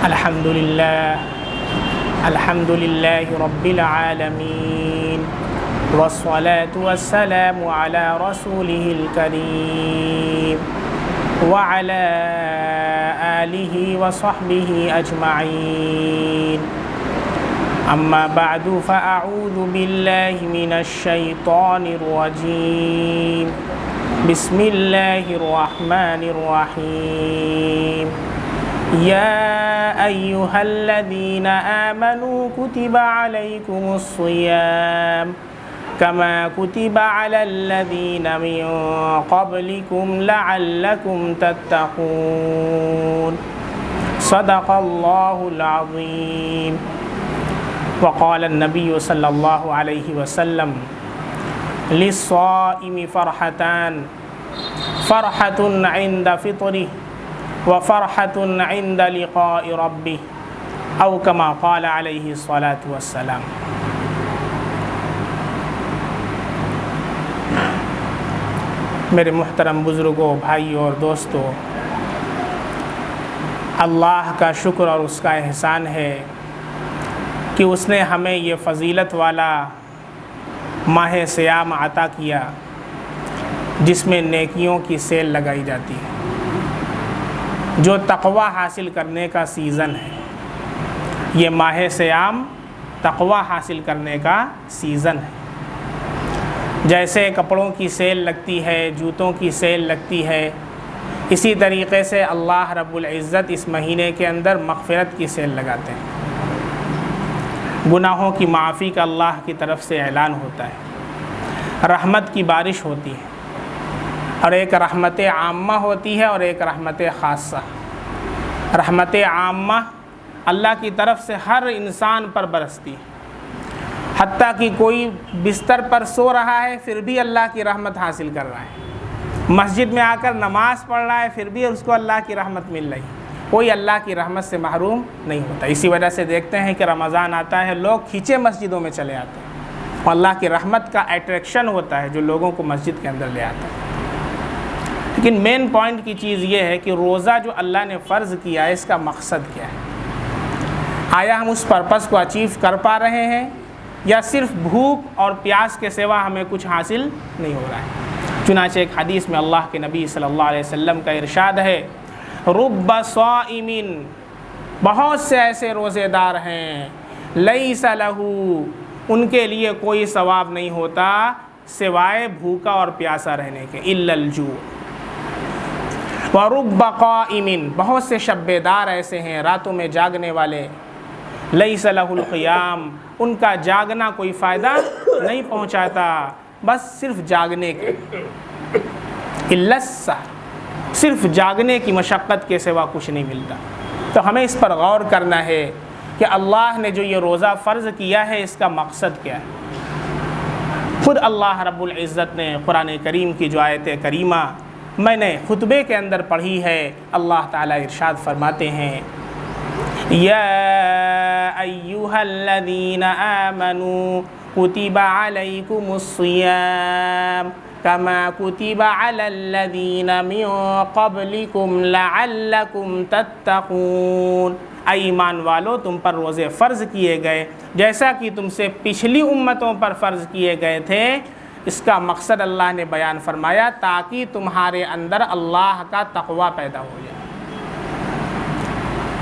الحمد لله رب العالمين والصلاة والسلام على رسوله الكريم وعلى آله وصحبه أجمعين أما بعد فأعوذ بالله من الشيطان الرجيم بسم الله الرحمن الرحيم يا أيها الذين آمنوا كتب عليكم الصيام كما كتب على الذين من قبلكم لعلكم تتقون صدق الله العظيم وقال النبي صلى الله عليه وسلم للصائم فرحتان فرحة عند فطره وفرحة عند لقاء ربه أو كما قال عليه الصلاة والسلام۔ میرے محترم بزرگوں، بھائیوں اور دوستوں، اللہ کا شکر اور اس کا احسان ہے کہ اس نے ہمیں یہ فضیلت والا ماہ صیام عطا کیا جس میں نیکیوں کی سیل لگائی جاتی ہے، جو تقوی حاصل کرنے کا سیزن ہے۔ یہ ماہ صیام تقوی حاصل کرنے کا سیزن ہے۔ جیسے کپڑوں کی سیل لگتی ہے، جوتوں کی سیل لگتی ہے، اسی طریقے سے اللہ رب العزت اس مہینے کے اندر مغفرت کی سیل لگاتے ہیں۔ گناہوں کی معافی کا اللہ کی طرف سے اعلان ہوتا ہے، رحمت کی بارش ہوتی ہے، اور ایک رحمت عامہ ہوتی ہے اور ایک رحمت خاصہ۔ رحمت عامہ اللہ کی طرف سے ہر انسان پر برستی ہے، حتیٰ کہ کوئی بستر پر سو رہا ہے پھر بھی اللہ کی رحمت حاصل کر رہا ہے، مسجد میں آ کر نماز پڑھ رہا ہے پھر بھی اس کو اللہ کی رحمت مل رہی ہے، کوئی اللہ کی رحمت سے محروم نہیں ہوتا۔ اسی وجہ سے دیکھتے ہیں کہ رمضان آتا ہے، لوگ کھینچے مسجدوں میں چلے آتے ہیں، اور اللہ کی رحمت کا اٹریکشن ہوتا ہے جو لوگوں کو مسجد کے اندر لے آتا ہے۔ لیکن مین پوائنٹ کی چیز یہ ہے کہ روزہ جو اللہ نے فرض کیا ہے، اس کا مقصد کیا ہے؟ آیا ہم اس پرپس کو اچیو کر پا رہے ہیں، یا صرف بھوک اور پیاس کے سوا ہمیں کچھ حاصل نہیں ہو رہا ہے؟ چنانچہ ایک حدیث میں اللہ کے نبی صلی اللہ علیہ وسلم کا ارشاد ہے، رب صائم، بہت سے ایسے روزے دار ہیں، لیس لہ، ان کے لیے کوئی ثواب نہیں ہوتا سوائے بھوکا اور پیاسا رہنے کے، الا الجوع، ورب قائم، بہت سے شب دار ایسے ہیں، راتوں میں جاگنے والے، لیس لہ القیام، ان کا جاگنا کوئی فائدہ نہیں پہنچاتا، بس صرف جاگنے کے، الا السحر، صرف جاگنے کی مشقت کے سوا کچھ نہیں ملتا۔ تو ہمیں اس پر غور کرنا ہے کہ اللہ نے جو یہ روزہ فرض کیا ہے، اس کا مقصد کیا ہے؟ خود اللہ رب العزت نے قرآن کریم کی جو آیت کریمہ میں نے خطبے کے اندر پڑھی ہے، اللہ تعالیٰ ارشاد فرماتے ہیں، یا ایہا الذین آمنوا کتب علیکم الصیام کما کتب علی الذین من قبلکم لعلکم تتقون، اے ایمان والو، تم پر روزے فرض کیے گئے جیسا کہ تم سے پچھلی امتوں پر فرض کیے گئے تھے۔ اس کا مقصد اللہ نے بیان فرمایا تاکہ تمہارے اندر اللہ کا تقوی پیدا ہو جائے۔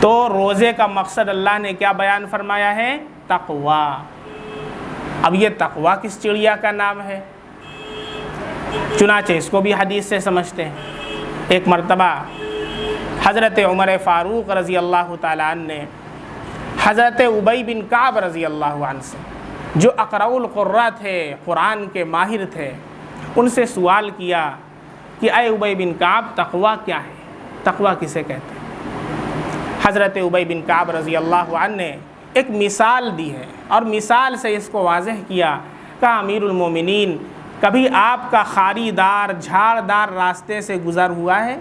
تو روزے کا مقصد اللہ نے کیا بیان فرمایا ہے؟ تقوی۔ اب یہ تقوی کس چڑیا کا نام ہے؟ چنانچہ اس کو بھی حدیث سے سمجھتے ہیں۔ ایک مرتبہ حضرت عمر فاروق رضی اللہ تعالیٰ عنہ نے حضرت ابی بن کعب رضی اللہ عنہ سے، جو اقرأ القراء تھے، قرآن کے ماہر تھے، ان سے سوال کیا کہ اے ابی بن کعب، تقوی کیا ہے؟ تقوی کسے کہتے ہیں؟ حضرت ابی بن کعب رضی اللہ عنہ نے ایک مثال دی ہے، اور مثال سے اس کو واضح کیا کہ امیر المومنین، کبھی آپ کا خاری دار، جھاڑ دار راستے سے گزر ہوا ہے؟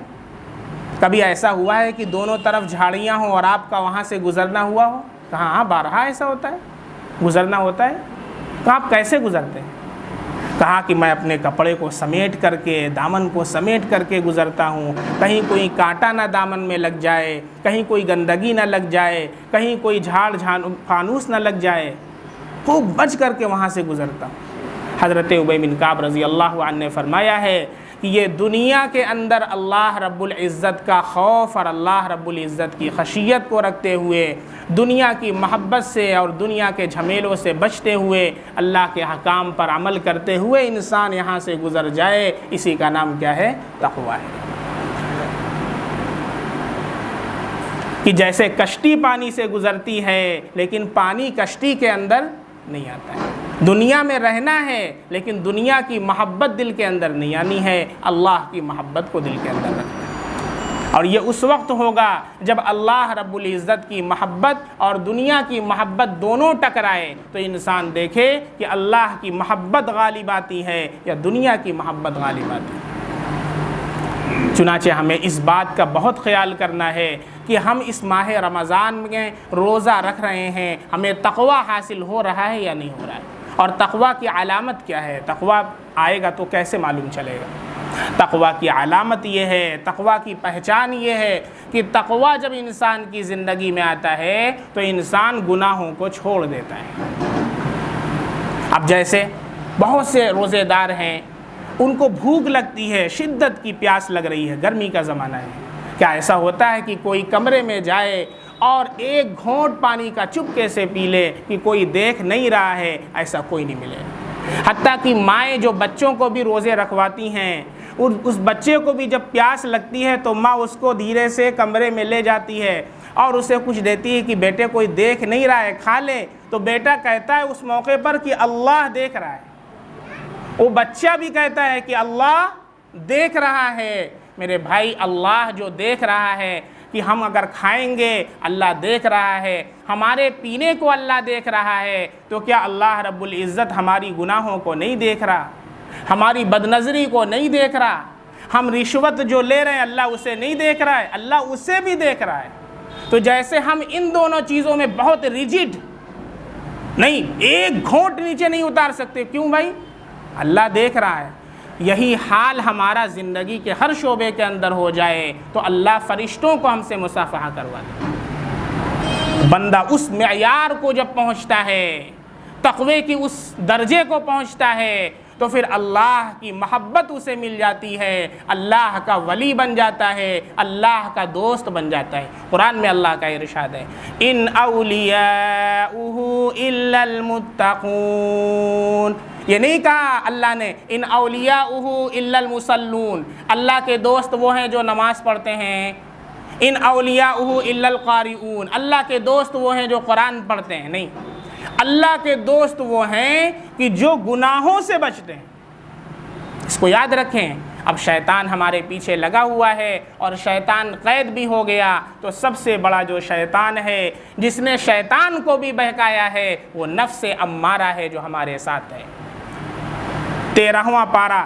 کبھی ایسا ہوا ہے کہ دونوں طرف جھاڑیاں ہوں اور آپ کا وہاں سے گزرنا ہوا ہو؟ کہا ہاں، بارہا ایسا ہوتا ہے، گزرنا ہوتا ہے۔ تو آپ کیسے گزرتے ہیں؟ کہا کہ میں اپنے کپڑے کو سمیٹ کر کے، دامن کو سمیٹ کر کے گزرتا ہوں، کہیں کوئی کانٹا نہ دامن میں لگ جائے، کہیں کوئی گندگی نہ لگ جائے، کہیں کوئی جھاڑ فانوس نہ لگ جائے، خوب بچ کر کے وہاں سے گزرتا ہوں۔ حضرت ابی بن کعب رضی اللہ عنہ نے فرمایا ہے کہ یہ دنیا کے اندر اللہ رب العزت کا خوف اور اللہ رب العزت کی خشیت کو رکھتے ہوئے، دنیا کی محبت سے اور دنیا کے جھمیلوں سے بچتے ہوئے، اللہ کے حکام پر عمل کرتے ہوئے انسان یہاں سے گزر جائے، اسی کا نام کیا ہے؟ تقوی ہے۔ کہ جیسے کشتی پانی سے گزرتی ہے لیکن پانی کشتی کے اندر نہیں آتا ہے، دنیا میں رہنا ہے لیکن دنیا کی محبت دل کے اندر نہیں آنی ہے، اللہ کی محبت کو دل کے اندر رکھنا ہے۔ اور یہ اس وقت ہوگا جب اللہ رب العزت کی محبت اور دنیا کی محبت دونوں ٹکرائے، تو انسان دیکھے کہ اللہ کی محبت غالب آتی ہے یا دنیا کی محبت غالب آتی ہے۔ چنانچہ ہمیں اس بات کا بہت خیال کرنا ہے کہ ہم اس ماہ رمضان میں روزہ رکھ رہے ہیں، ہمیں تقوی حاصل ہو رہا ہے یا نہیں ہو رہا ہے، اور تقوی کی علامت کیا ہے؟ تقوی آئے گا تو کیسے معلوم چلے گا؟ تقوی کی علامت یہ ہے، تقوی کی پہچان یہ ہے کہ تقوی جب انسان کی زندگی میں آتا ہے تو انسان گناہوں کو چھوڑ دیتا ہے۔ اب جیسے بہت سے روزے دار ہیں، ان کو بھوک لگتی ہے، شدت کی پیاس لگ رہی ہے، گرمی کا زمانہ ہے، کیا ایسا ہوتا ہے کہ کوئی کمرے میں جائے اور ایک گھونٹ پانی کا چپکے سے پی لے کہ کوئی دیکھ نہیں رہا ہے؟ ایسا کوئی نہیں ملے۔ حتیٰ کہ مائیں جو بچوں کو بھی روزے رکھواتی ہیں، اس بچے کو بھی جب پیاس لگتی ہے تو ماں اس کو دھیرے سے کمرے میں لے جاتی ہے اور اسے کچھ دیتی ہے کہ بیٹے کوئی دیکھ نہیں رہا ہے، کھا لے، تو بیٹا کہتا ہے اس موقع پر کہ اللہ دیکھ رہا ہے۔ وہ بچہ بھی کہتا ہے کہ اللہ دیکھ رہا ہے۔ میرے بھائی، اللہ جو دیکھ رہا ہے کہ ہم اگر کھائیں گے اللہ دیکھ رہا ہے، ہمارے پینے کو اللہ دیکھ رہا ہے، تو کیا اللہ رب العزت ہماری گناہوں کو نہیں دیکھ رہا؟ ہماری بدنظری کو نہیں دیکھ رہا؟ ہم رشوت جو لے رہے ہیں اللہ اسے نہیں دیکھ رہا ہے؟ اللہ اسے بھی دیکھ رہا ہے۔ تو جیسے ہم ان دونوں چیزوں میں بہت ریجڈ نہیں، ایک گھونٹ نیچے نہیں اتار سکتے، کیوں بھائی؟ اللہ دیکھ رہا ہے۔ یہی حال ہمارا زندگی کے ہر شعبے کے اندر ہو جائے تو اللہ فرشتوں کو ہم سے مصافحہ کروا دے۔ بندہ اس معیار کو جب پہنچتا ہے، تقوی کی اس درجے کو پہنچتا ہے، تو پھر اللہ کی محبت اسے مل جاتی ہے، اللہ کا ولی بن جاتا ہے، اللہ کا دوست بن جاتا ہے۔ قرآن میں اللہ کا ارشاد ہے، ان اولیاؤہ الا المتقون۔ یہ نہیں کہا اللہ نے ان اولیاؤہ الا المصلون، اللہ کے دوست وہ ہیں جو نماز پڑھتے ہیں، ان اولیاؤہ الا القارئون، اللہ کے دوست وہ ہیں جو قرآن پڑھتے ہیں، نہیں، اللہ کے دوست وہ ہیں کہ جو گناہوں سے بچتے ہیں۔ اس کو یاد رکھیں۔ اب شیطان ہمارے پیچھے لگا ہوا ہے اور شیطان قید بھی ہو گیا، تو سب سے بڑا جو شیطان ہے جس نے شیطان کو بھی بہکایا ہے وہ نفس امارہ ہے جو ہمارے ساتھ ہے۔ 13واں پارہ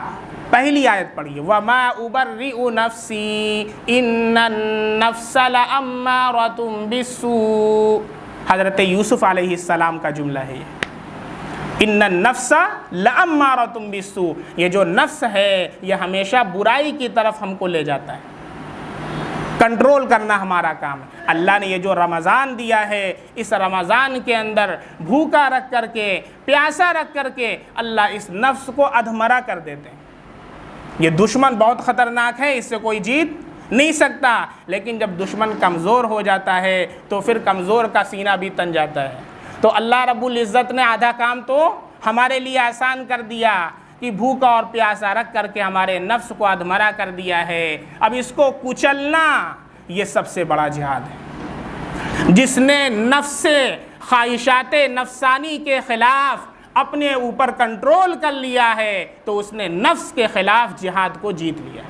پہلی آیت پڑھیے، وَمَا أُبَرِّئُ نَفْسِي إِنَّ النَّفْسَ لَأَمَّارَةٌ بِالسُّوءِ۔ حضرت یوسف علیہ السلام کا جملہ ہے یہ، ان النفس لامارۃ بالسوء۔ یہ جو نفس ہے یہ ہمیشہ برائی کی طرف ہم کو لے جاتا ہے، کنٹرول کرنا ہمارا کام ہے۔ اللہ نے یہ جو رمضان دیا ہے، اس رمضان کے اندر بھوکا رکھ کر کے، پیاسا رکھ کر کے اللہ اس نفس کو ادھمرا کر دیتے ہیں۔ یہ دشمن بہت خطرناک ہے، اس سے کوئی جیت نہیں سکتا، لیکن جب دشمن کمزور ہو جاتا ہے تو پھر کمزور کا سینہ بھی تن جاتا ہے۔ تو اللہ رب العزت نے آدھا کام تو ہمارے لیے آسان کر دیا کہ بھوکا اور پیاسا رکھ کر کے ہمارے نفس کو ادھمرا کر دیا ہے۔ اب اس کو کچلنا یہ سب سے بڑا جہاد ہے۔ جس نے نفس سے خواہشات نفسانی کے خلاف اپنے اوپر کنٹرول کر لیا ہے تو اس نے نفس کے خلاف جہاد کو جیت لیا ہے۔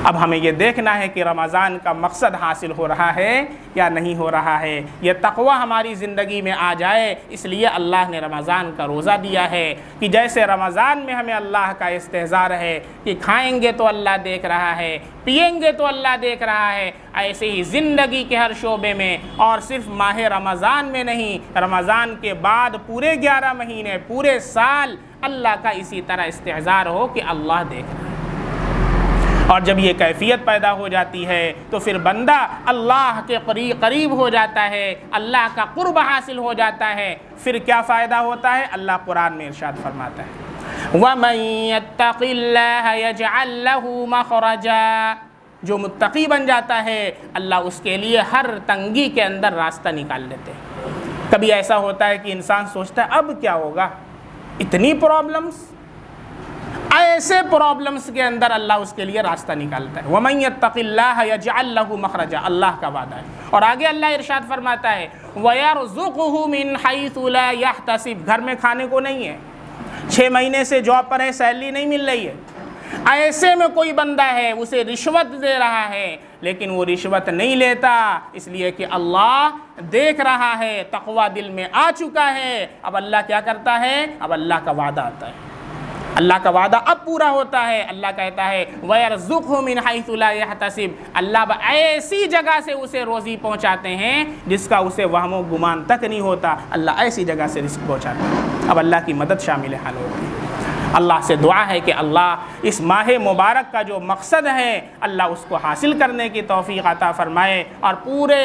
اب ہمیں یہ دیکھنا ہے کہ رمضان کا مقصد حاصل ہو رہا ہے یا نہیں ہو رہا ہے، یہ تقوی ہماری زندگی میں آ جائے۔ اس لیے اللہ نے رمضان کا روزہ دیا ہے کہ جیسے رمضان میں ہمیں اللہ کا استحضار ہے کہ کھائیں گے تو اللہ دیکھ رہا ہے، پئیں گے تو اللہ دیکھ رہا ہے، ایسے ہی زندگی کے ہر شعبے میں، اور صرف ماہ رمضان میں نہیں، رمضان کے بعد پورے 11 مہینے، پورے سال اللہ کا اسی طرح استحضار ہو کہ اللہ دیکھ رہا ہے۔ اور جب یہ کیفیت پیدا ہو جاتی ہے تو پھر بندہ اللہ کے قریب ہو جاتا ہے، اللہ کا قرب حاصل ہو جاتا ہے۔ پھر کیا فائدہ ہوتا ہے؟ اللہ قرآن میں ارشاد فرماتا ہے وَمَن يَتَّقِ اللَّهَ يَجْعَل لَّهُ مَخْرَجًا، جو متقی بن جاتا ہے اللہ اس کے لیے ہر تنگی کے اندر راستہ نکال دیتے ہیں۔ کبھی ایسا ہوتا ہے کہ انسان سوچتا ہے اب کیا ہوگا، اتنی پرابلمز، ایسے پرابلمز کے اندر اللہ اس کے لیے راستہ نکالتا ہے۔ وَمَن يَتَّقِ اللَّهَ يَجْعَل لَّهُ مَخْرَجًا، اللہ کا وعدہ ہے۔ اور آگے اللہ ارشاد فرماتا ہے وَيَرْزُقُهُ مِنْ حَيْثُ لَا يَحْتَسِبُ، گھر میں کھانے کو نہیں ہے، 6 مہینے سے جاب پر ہے، سیلری نہیں مل رہی ہے، ایسے میں کوئی بندہ ہے اسے رشوت دے رہا ہے، لیکن وہ رشوت نہیں لیتا اس لیے کہ اللہ دیکھ رہا ہے، تقوی دل میں آ چکا ہے۔ اب اللہ کیا کرتا ہے؟ اب اللہ کا وعدہ آتا ہے، اللہ کا وعدہ اب پورا ہوتا ہے۔ اللہ کہتا ہے وَيَرْزُقْهُ مِنْ حَيْثُ لَا يَحْتَسِبُ، اللہ ایسی جگہ سے اسے روزی پہنچاتے ہیں جس کا اسے وہم و گمان تک نہیں ہوتا، اللہ ایسی جگہ سے رزق پہنچاتا ہے۔ اب اللہ کی مدد شامل حال ہوتی ہے۔ اللہ سے دعا ہے کہ اللہ اس ماہ مبارک کا جو مقصد ہے اللہ اس کو حاصل کرنے کی توفیق عطا فرمائے، اور پورے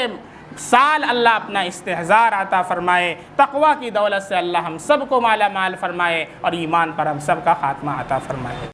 سال اللہ اپنا استحضار عطا فرمائے، تقوی کی دولت سے اللہ ہم سب کو مالا مال فرمائے، اور ایمان پر ہم سب کا خاتمہ عطا فرمائے۔